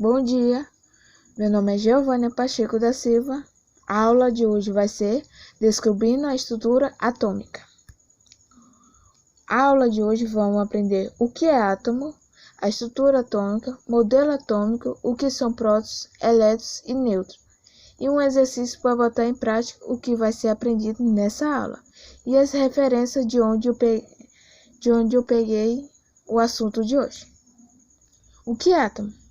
Bom dia, meu nome é Giovânia Pacheco da Silva. A aula de hoje vai ser Descobrindo a Estrutura Atômica. A aula de hoje vamos aprender o que é átomo, a estrutura atômica, modelo atômico, o que são prótons, elétrons e nêutrons, e um exercício para botar em prática o que vai ser aprendido nessa aula, e as referências de onde eu peguei o assunto de hoje. O que é átomo?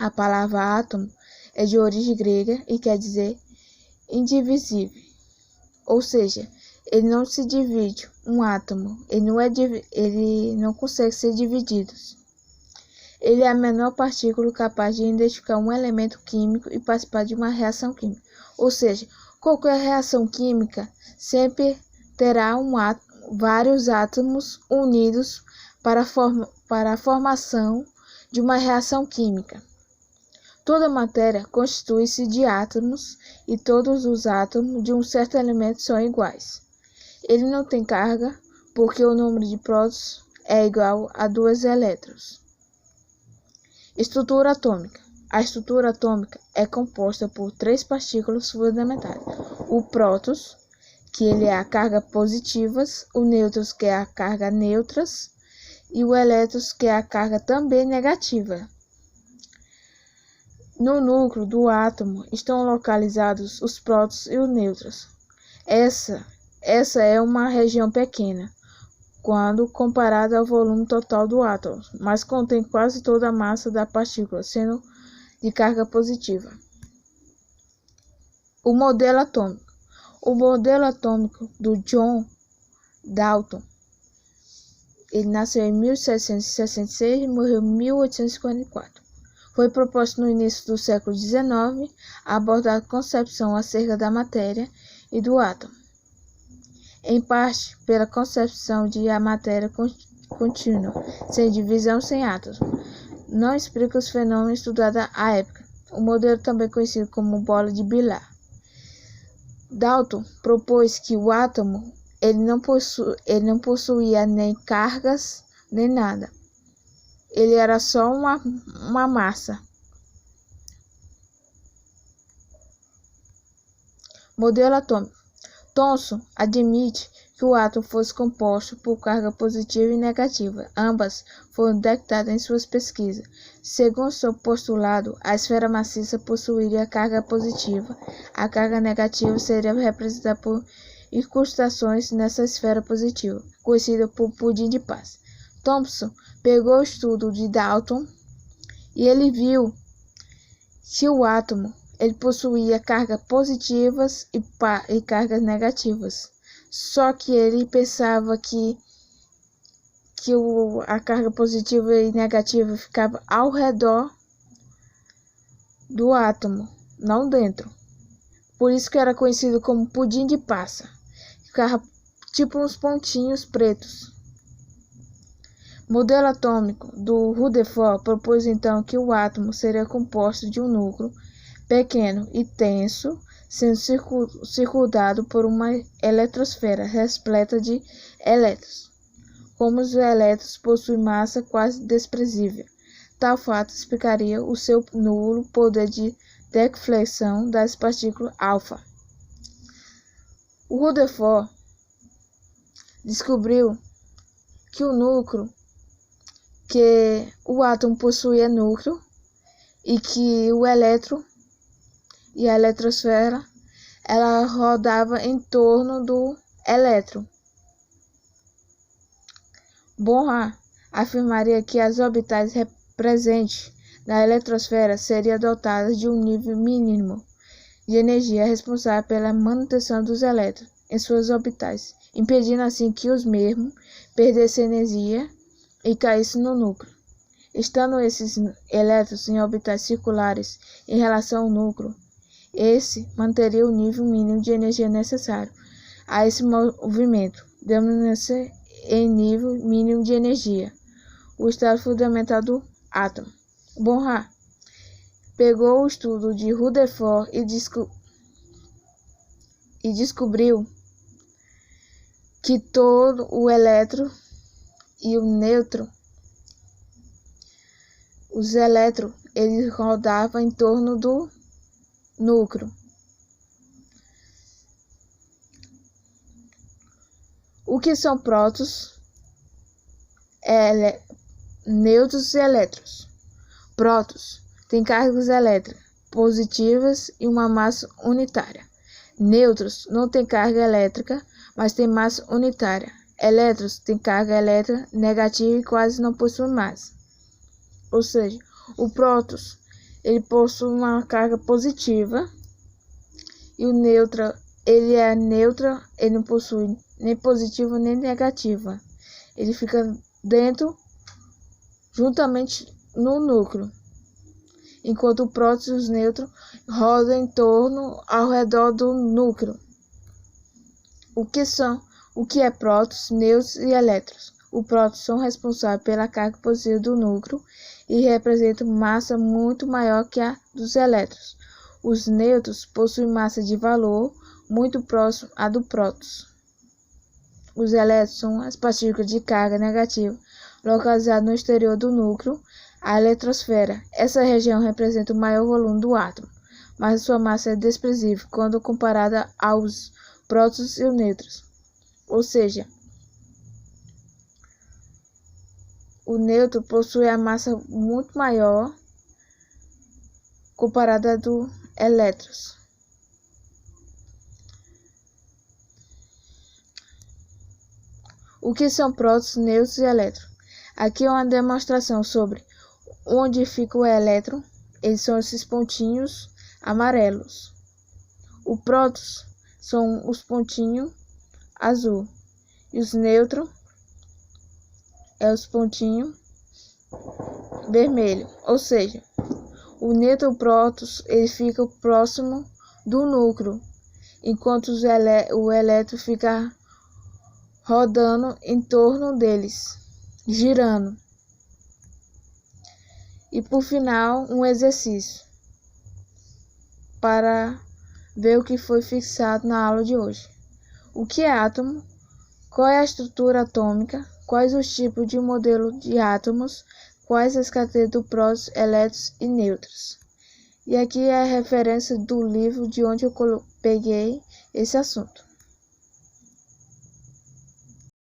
A palavra átomo é de origem grega e quer dizer indivisível, ou seja, ele não se divide. Um átomo, ele não consegue ser dividido. Ele é a menor partícula capaz de identificar um elemento químico e participar de uma reação química. Ou seja, qualquer reação química sempre terá vários átomos unidos para a formação de uma reação química. Toda matéria constitui-se de átomos e todos os átomos de um certo elemento são iguais. Ele não tem carga porque o número de prótons é igual a 2 elétrons. Estrutura atômica. A estrutura atômica é composta por 3 partículas fundamentais. O prótons, que ele é a carga positivas, o nêutrons, que é a carga neutras, e o elétrons, que é a carga também negativa. No núcleo do átomo estão localizados os prótons e os nêutrons. Essa é uma região pequena, quando comparada ao volume total do átomo, mas contém quase toda a massa da partícula, sendo de carga positiva. O modelo atômico. O modelo atômico do John Dalton. Ele nasceu em 1766 e morreu em 1844. Foi proposto no início do século XIX a abordar a concepção acerca da matéria e do átomo, em parte pela concepção de a matéria contínua, sem divisão, sem átomos. Não explica os fenômenos estudados à época. O modelo também conhecido como bola de bilhar. Dalton propôs que o átomo ele não possuía nem cargas nem nada. Ele era só uma massa. Modelo atômico. Thomson admite que o átomo fosse composto por carga positiva e negativa. Ambas foram detectadas em suas pesquisas. Segundo seu postulado, a esfera maciça possuiria carga positiva. A carga negativa seria representada por incrustações nessa esfera positiva, conhecida por pudim de paz. Thomson pegou o estudo de Dalton e ele viu que o átomo ele possuía cargas positivas e cargas negativas. Só que ele pensava que a carga positiva e negativa ficava ao redor do átomo, não dentro. Por isso que era conhecido como pudim de passa. Ficava tipo uns pontinhos pretos. Modelo atômico do Rutherford propôs então que o átomo seria composto de um núcleo pequeno e denso, sendo circundado por uma eletrosfera repleta de elétrons. Como os elétrons possuem massa quase desprezível, tal fato explicaria o seu nulo poder de deflexão das partículas alfa. O Rutherford descobriu que o átomo possuía núcleo e que o elétron e a eletrosfera ela rodava em torno do elétron. Bonham afirmaria que as orbitais presentes na eletrosfera seriam dotadas de um nível mínimo de energia responsável pela manutenção dos elétrons em suas orbitais, impedindo assim que os mesmos perdessem energia e caíssem no núcleo. Estando esses elétrons em orbitais circulares em relação ao núcleo, esse manteria o nível mínimo de energia necessário a esse movimento, denominando-se em nível mínimo de energia, o estado fundamental do átomo. Bonham pegou o estudo de Rutherford e descobriu que todo o elétron e o nêutron, os elétrons, ele rodava em torno do núcleo. O que são prótons, nêutrons e elétrons? Prótons têm cargas elétricas positivas e uma massa unitária. Nêutrons não têm carga elétrica, mas têm massa unitária. Elétrons têm carga elétrica negativa e quase não possuem massa. Ou seja, o prótons ele possui uma carga positiva e o nêutron ele é neutro, ele não possui nem positiva nem negativa. Ele fica dentro, juntamente no núcleo, enquanto o próton e os nêutrons rodam em torno ao redor do núcleo. O que é prótons, nêutrons e elétrons? Os prótons são responsáveis pela carga positiva do núcleo e representam massa muito maior que a dos elétrons. Os nêutrons possuem massa de valor muito próximo à do prótons. Os elétrons são as partículas de carga negativa localizadas no exterior do núcleo, a eletrosfera. Essa região representa o maior volume do átomo, mas sua massa é desprezível quando comparada aos prótons e os nêutrons. Ou seja, o nêutron possui a massa muito maior comparada a do elétrons. O que são prótons, nêutrons e elétrons? Aqui é uma demonstração sobre onde fica o elétron. Eles são esses pontinhos amarelos. O prótons são os pontinhos azul e os nêutrons é os pontinhos vermelho. Ou seja, o nêutron prótons ele fica próximo do núcleo, enquanto o elétron fica rodando em torno deles, girando. E por final, um exercício para ver o que foi fixado na aula de hoje. O que é átomo? Qual é a estrutura atômica? Quais os tipos de modelo de átomos? Quais as características do prótons, elétrons e nêutrons? E aqui é a referência do livro de onde eu peguei esse assunto.